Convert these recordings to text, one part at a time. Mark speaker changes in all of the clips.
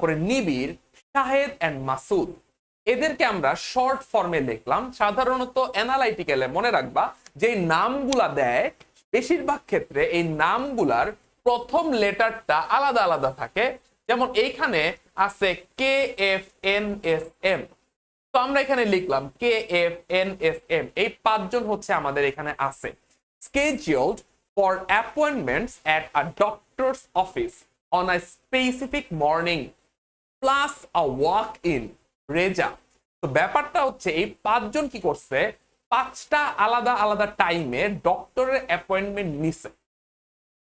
Speaker 1: করে নিবিড়, শাহেদ এন্ড মাসুদ, এদেরকে আমরা শর্ট ফর্মে লিখলাম। সাধারণত অ্যানালাইটিক্যালে মনে রাখবা যে নামগুলা দেয় বেশিরভাগ ক্ষেত্রে এই নামগুলার প্রথম লেটারটা আলাদা আলাদা থাকে। যেমন এইখানে আছে KFNSM, তো আমরা এখানে লিখলাম KFNSM। এই পাঁচজন হচ্ছে আমাদের এখানে আছে। Scheduled for appointments at a doctor's office on a specific morning plus a walk-in, Reza. তো ব্যাপারটা হচ্ছে এই পাঁচজন কি করছে, পাঁচটা আলাদা আলাদা টাইমে ডক্টরের অ্যাপয়েন্টমেন্ট নিছে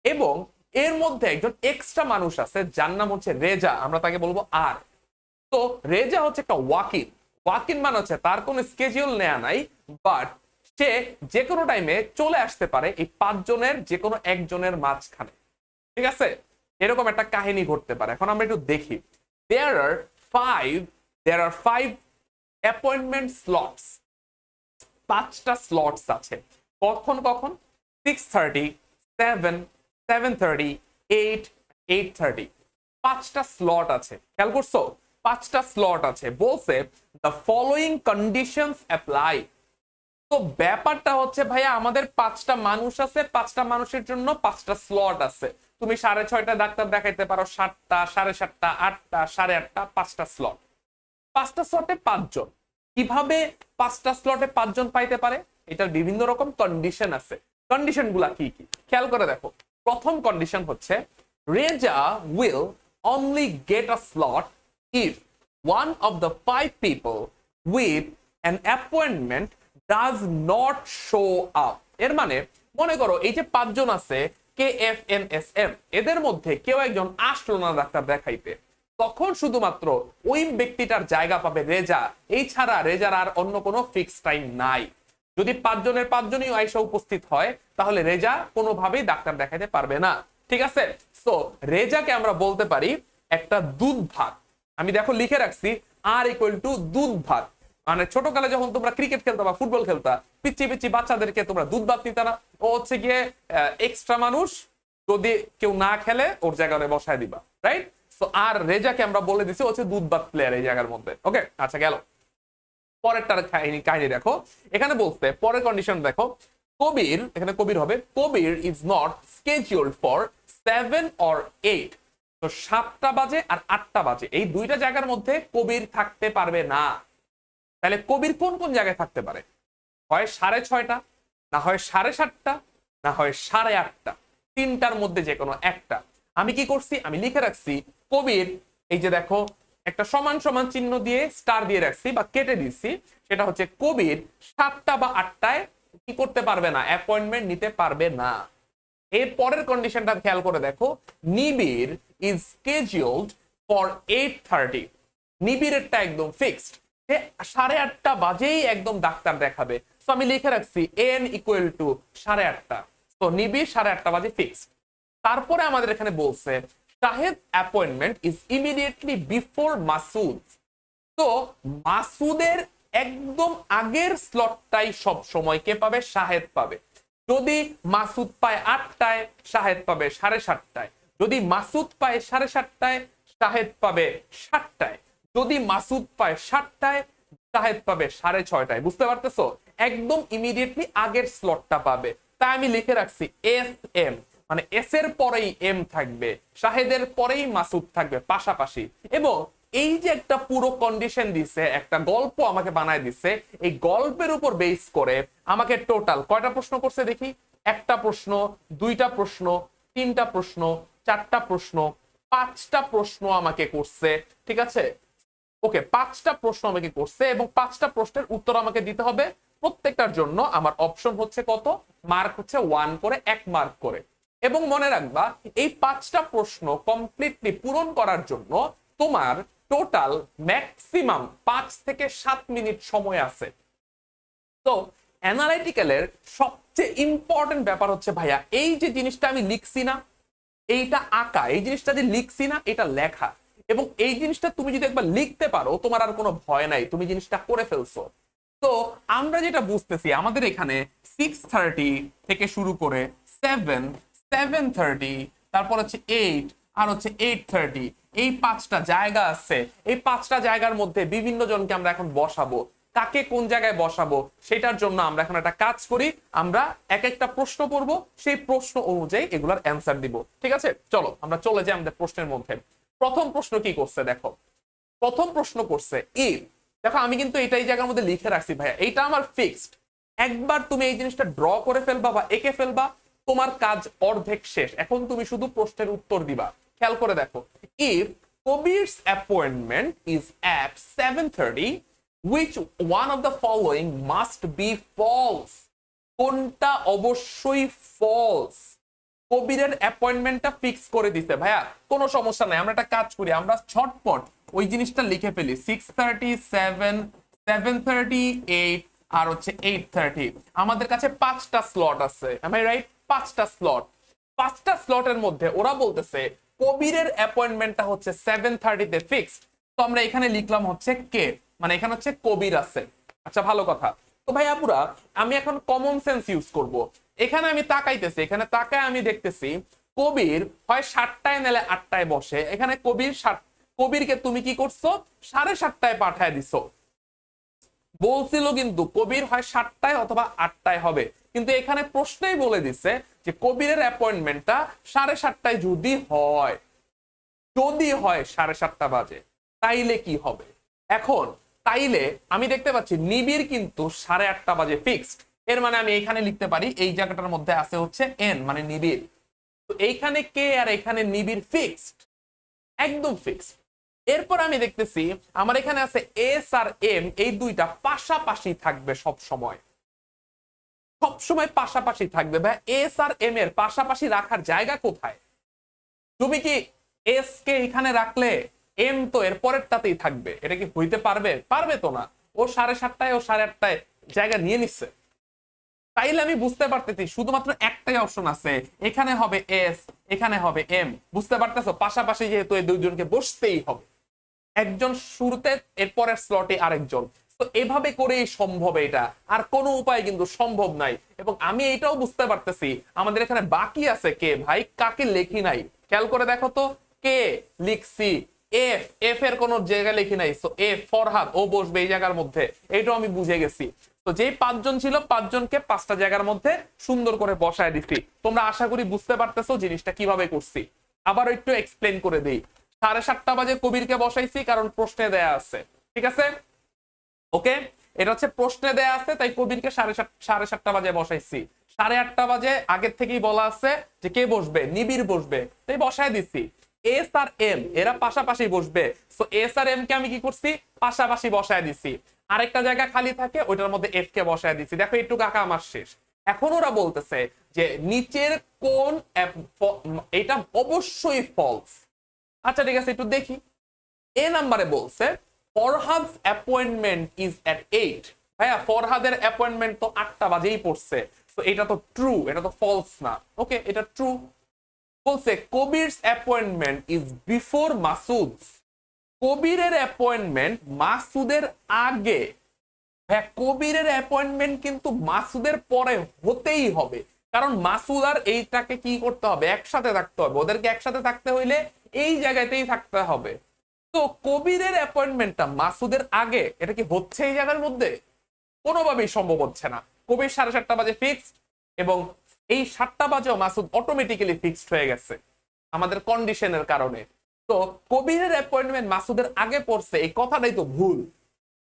Speaker 1: এবং এর মধ্যে একজন এক্সট্রা মানুষ আছে যার নাম হচ্ছে রেজা, আমরা তাকে বলবো আর। তো রেজা হচ্ছে একটা ওয়াক ইন মানে হচ্ছে তার কোনো স্কেডিউল নেওয়া নাই, বাট সে যে কোনো টাইমে চলে আসতে পারে এই পাঁচজনের যে কোনো একজনের মাঝখানে। ঠিক আছে, এরকম একটা কাহিনী ঘটতে পারে। এখন আমরা একটু দেখি। there are five appointment slots, পাঁচটা স্লটস আছে। কখন কখন? 6:30, 7, 7:30, 8, 8:30, পাঁচটা স্লট আছে। খেয়াল করছো? পাঁচটা স্লট আছে। বলছে the following conditions apply। তো ব্যাপারটা হচ্ছে ভাইয়া আমাদের পাঁচটা মানুষ আছে, পাঁচটা মানুষের জন্য পাঁচটা স্লট আছে। তুমি 6:30 ডাক্তার দেখাইতে পারো, 7টা, 7:30, 8টা, 8:30, পাঁচটা স্লট। পাঁচটা স্লটে পাঁচজন। কিভাবে পাঁচটা স্লটে পাঁচজন পাইতে পারে? এটার বিভিন্ন রকম কন্ডিশন আছে। কন্ডিশন গুলা কি কি খেয়াল করে দেখো। প্রথম কন্ডিশন হচ্ছে Reza will only get a slot if one of the 5 people with an appointment does not show up। এর মানে মনে করো এই যে পাঁচজন আছে KFNSM, এদের মধ্যে কেউ একজন আসলো না ডাক্তার দেখাইতে, তখন শুধুমাত্র ওই ব্যক্তিটার জায়গা পাবে রেজা। এই ছাড়া রেজার আর অন্য কোনো ফিক্স টাইম নাই। যদি পাঁচজনের পাঁচজনই আইসা উপস্থিত হয় তাহলে রেজা কোনোভাবেই ডাক্তার দেখাইতে পারবে না। ঠিক আছে, সো রেজাকে আমরা বলতে পারি একটা দুধ ভাত। আমি দেখো লিখে রাখছি আর ইকুয়াল টু দুধ ভাত। মানে ছোটকালে যখন তোমরা ক্রিকেট খেলতা বা ফুটবল খেলতা, পিচ্ছি পিচ্ছি বাচ্চাদেরকে তোমরা দুধ ভাত নিতা না? ও হচ্ছে গিয়ে এক্সট্রা মানুষ, যদি কেউ না খেলে ওর জায়গায় বসায় দিবা, রাইট? তো আর রেজাকে আমরা বলে দিছি হচ্ছে দুধ ভাত প্লেয়ার এই জায়গার মধ্যে। ওকে, আচ্ছা গেল। পরেরটার কাহিনী দেখো। এখানে বলতে পরের কন্ডিশন দেখো, কবির, এখানে কবির হবে, কবির ইজ নট স্কেডিউলড ফর 7 or 8। তো 7টা বাজে আর 8টা বাজে এই দুইটা জায়গার মধ্যে কবির থাকতে পারবে না। তাহলে কবির কোন কোন জায়গায় থাকতে পারে? হয় 6:30, না হয় 7:30, না হয় 8:30, তিনটার মধ্যে যে কোনো একটা। আমি কি করছি, আমি লিখে রাখছি কবির, এই যে দেখো একটা সমান সমান চিহ্ন দিয়ে স্টার দিয়ে রাখছি বা কেটে দিচ্ছি, সেটা হচ্ছে কবির 7টা বা 8টায় কি করতে পারবে না, অ্যাপয়েন্টমেন্ট নিতে পারবে না। এর পরের কন্ডিশনটা খেয়াল করে দেখো, নিবিড় ইজ স্কেডিউলড ফর 8:30। নিবিড়েরটা একদম ফিক্সড, সে 8:30 বাজেই একদম ডাক্তার দেখাবে। তো আমি লিখে রাখছি n ইকুয়াল টু 8:30। তো নিবিড় 8:30 বাজে ফিক্সড। তারপরে আমাদের এখানে বলছে Shahed appointment is immediately before Masud. তো মাসুদের একদম আগের স্লটটাই সব সময় কে পাবে? শাহেদ পাবে। যদি মাসুদ পায় 8টায়, শাহেদ পাবে 7:30টায়। যদি মাসুদ পায় 7:30টায়, শাহেদ পাবে 7টায়। যদি মাসুদ পায় 7টায়, শাহেদ পাবে 6:30টায়। বুঝতে পারতেছো? একদম ইমিডিয়েটলি আগের স্লটটা পাবে। তাই আমি লিখে রাখছি SM, মানে এস এর পরেই এম থাকবে, শাহেদের পরেই মাসুদ থাকবে পাশাপাশি। এবং এই যে একটা পুরো কন্ডিশন দিছে, একটা গল্প আমাকে বানায় দিছে, এই গল্পের উপর বেস করে আমাকে টোটাল কয়টা প্রশ্ন করছে দেখি? একটা প্রশ্ন, দুইটা প্রশ্ন, তিনটা প্রশ্ন, চারটা প্রশ্ন, 5টা প্রশ্ন আমাকে করছে। ঠিক আছে, ওকে, 5টা প্রশ্ন আমাকে করছে এবং 5টা প্রশ্নের উত্তর আমাকে দিতে হবে। প্রত্যেকটার জন্য আমার অপশন হচ্ছে কত? মার্ক হচ্ছে 1 করে, 1 মার্ক করে। এবং মনে রাখবা এই 5টা প্রশ্ন কমপ্লিটলি পূরণ করার জন্য তোমার টোটাল ম্যাক্সিমাম 5 থেকে 7 মিনিট সময় আছে। তো অ্যানালাইটিক্যালের সবচেয়ে ইম্পর্টেন্ট ব্যাপার হচ্ছে ভাইয়া এই যে জিনিসটা আমি লিখছি না, এইটা আঁকা, এই জিনিসটা যে লিখছি না এটা লেখা। এবং এই জিনিসটা তুমি যদি একবার লিখতে পারো তোমার আর কোনো ভয় নাই, তুমি জিনিসটা করে ফেলছো। তো আমরা যেটা বুঝতেছি আমাদের এখানে 6:30 থেকে শুরু করে 7, 7:30, তারপর হচ্ছে 8, আর হচ্ছে 8:30। এই 5টা জায়গা আছে, এই 5টা জায়গার মধ্যে বিভিন্ন জনকে আমরা এখন বসাবো। কাকে কোন জায়গায় বসাবো সেটার জন্য আমরা এখন একটা কাজ করি, আমরা এক একটা প্রশ্ন পড়বো, সেই প্রশ্ন অনুযায়ী এগুলার অ্যান্সার দিব। ঠিক আছে, চলো আমরা চলে যাই আমাদের প্রশ্নের মধ্যে। প্রথম প্রশ্ন কি করছে দেখো, প্রথম প্রশ্ন করছে ইফ, দেখো আমি কিন্তু এটাই জায়গার মধ্যে লিখে রাখছি ভাইয়া, এইটা আমার ফিক্সড। একবার তুমি এই জিনিসটা ড্র করে ফেলবা বা এঁকে ফেলবা, তোমার কাজ অর্ধেক শেষ। এখন তুমি শুধু প্রশ্নের উত্তর দিবা। খেয়াল করে দেখো, if কবির's appointment is at 7:30, which one of the following must be false? কোনটা অবশ্যই ফলস? কবিরের অ্যাপয়েন্টমেন্টটা ফিক্স করে দিছে ভাইয়া, কোনো সমস্যা নাই, আমরা একটা কাজ করি, আমরা ছটপট ওই জিনিসটা লিখে ফেলি। 6:30, 7, 7:30, 8 আর হচ্ছে 8:30। আমাদের কাছে 5টা স্লট আছে, এম আই রাইট? 5টা স্লট, 5টা স্লটের মধ্যে ওরা বলতেছে কবিরের অ্যাপয়েন্টমেন্টটা হচ্ছে 7:30-তে ফিক্সড। তো আমরা এখানে লিখলাম হচ্ছে কে, মানে এখানে হচ্ছে কবির আছে। আচ্ছা ভালো কথা। তো ভাই আপুরা, আমি এখন কমন সেন্স ইউজ করব। এখানে আমি তাকাইতেছি, এখানে তাকায় আমি দেখতেছি কবির হয় 7টায় নালে 8টায় বসে। এখানে কবিরকে তুমি কি করছো, 7:30টায় পাঠায় দিছো। বলছিল কিন্তু কবির হয় 7টায় অথবা 8টায় হবে, কিন্তু এখানে প্রশ্নেই বলে দিছে যে কবিরের অ্যাপয়েন্টমেন্টটা 7:30টায় যদি হয়, যদি হয় 7:30 বাজে, তাইলে কি হবে? এখন তাইলে আমি দেখতে পাচ্ছি নিবিড় কিন্তু 8:30 বাজে ফিক্সড। এর মানে আমি এখানে লিখতে পারি, এই জায়গাটার মধ্যে আছে হচ্ছে এন মানে নিবিড়। তো এইখানে কে আর এখানে নিবিড় ফিক্সড, একদম ফিক্সড। এরপর আমি দেখতেছি আমার এখানে আছে এস আর এম, এই দুইটা পাশাপাশি থাকবে সব সময়, সব সময় পাশাপাশি থাকবে। ভাই এস আর এম এর পাশাপাশি রাখার জায়গা কোথায়? তুমি কি এস কে এখানে রাখলে এম তো এর পরেরটাতেই থাকবে, এটা কি হইতে পারবে? পারবে তো না। ও 7:30টায় ও 8:30টায় জায়গা নিয়ে নিচ্ছে। তাইলে আমি বুঝতে পারতেছি শুধুমাত্র একটাই অপশন আছে, এখানে হবে এস, এখানে হবে এম। বুঝতে পারতেছো? পাশাপাশি যেহেতু এই দুইজনকে বসতেই হবে, একজন শুরুতে এর পরের স্লটে আরেকজন। তো এভাবে করেই সম্ভব, এটা আর কোনো উপায় কিন্তু সম্ভব নাই। এবং আমি এটাও বুঝতে পারতেছি আমাদের এখানে বাকি আছে কে, ভাই কাকে লেখি নাই। খেয়াল করে দেখো তো, কে লিখছি, এফ, এফ এর কোন জায়গায় লিখি নাই। সো এফ ফরহাদ, ও বসবে এই জায়গার মধ্যে, এইটাও আমি বুঝে গেছি। তো যেই 5জন ছিল 5জনকে 5টা জায়গার মধ্যে সুন্দর করে বসায় দিছি। তোমরা আশা করি বুঝতে পারতেছো জিনিসটা কিভাবে করছি। আবার একটু এক্সপ্লেন করে দিই। 7:30 বাজে কবিরকে বসাইছি কারণ প্রশ্নে দেয়া আছে, ঠিক আছে? ওকে, এটা হচ্ছে প্রশ্নে দেয়া আছে, তাই কবিরকে 7:30 বাজে বসাইছি। 8:30 বাজে আগের থেকেই বলা আছে যে কে বসবে, নিবিড় বসবে, তাই বসায় দিছি। এস আর এম এরা পাশাপাশি বসবে, সো এস আর এম কে আমি কি করছি, পাশাপাশি বসায় দিছি। আরেকটা জায়গা খালি থাকে, ওইটার মধ্যে এফ কে বসায় দিছি। দেখো একটু কাকা আমার শেষ। এখন ওরা বলতেছে যে নিচের কোন এটা অবশ্যই ফলস। আচ্ছা ঠিক আছে, একটু দেখি। এ নাম্বারে বলছে ফরহাদ's appointment is at 8। ভাইয়া ফরহাদের অ্যাপয়েন্টমেন্ট তো 8টা বাজেই পড়ছে, তো এটা তো ট্রু, এটা তো ফলস না। ওকে, এটা ট্রু। বলছে কবির's appointment is before মাসুদ's। কবিরের অ্যাপয়েন্টমেন্ট মাসুদের আগে। হ্যাঁ, কবিরের অ্যাপয়েন্টমেন্ট কিন্তু মাসুদের পরে হতেই হবে, কারণ মাসুদ আর এইটাকে কি করতে হবে, একসাথে থাকতে হবে। ওদেরকে একসাথে থাকতে হইলে এই জায়গাতেই থাকতে হবে। তো কবিরের অ্যাপয়েন্টমেন্টটা মাসুদের আগে, এটা কি হচ্ছে এই জায়গার মধ্যে? কোনোভাবেই সম্ভব হচ্ছে না। কবির 7:30 বাজে ফিক্সড, এবং এই 7টা বাজেও মাসুদ অটোমেটিক্যালি ফিক্সড হয়ে গেছে আমাদের কন্ডিশনের কারণে। তো কবিরের অ্যাপয়েন্টমেন্ট মাসুদের আগে পড়ছে, এই কথাটাই তো ভুল।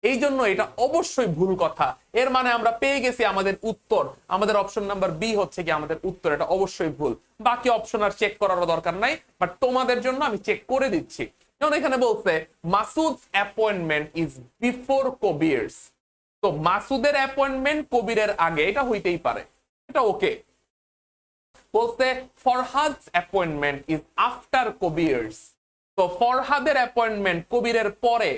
Speaker 1: এই জন্য এটা অবশ্যই ভুল কথা। এর মানে আমরা পেয়ে গেছি আমাদের উত্তর, আমাদের অপশন নাম্বার বি হচ্ছে কি আমাদের উত্তর, এটা অবশ্যই ভুল। বাকি অপশন আর চেক করার দরকার নাই, বাট তোমাদের জন্য আমি চেক করে দিচ্ছি। যেমন এখানে বলছে মাসুদ's appointment is before কবির's, তো মাসুদের অ্যাপয়েন্টমেন্ট কবিরের আগে, এটা হইতেই পারে, এটা ওকে। বলছে ফরহাদ's appointment is after কবির's, তো ফরহাদের অ্যাপয়েন্টমেন্ট কবিরের পরে,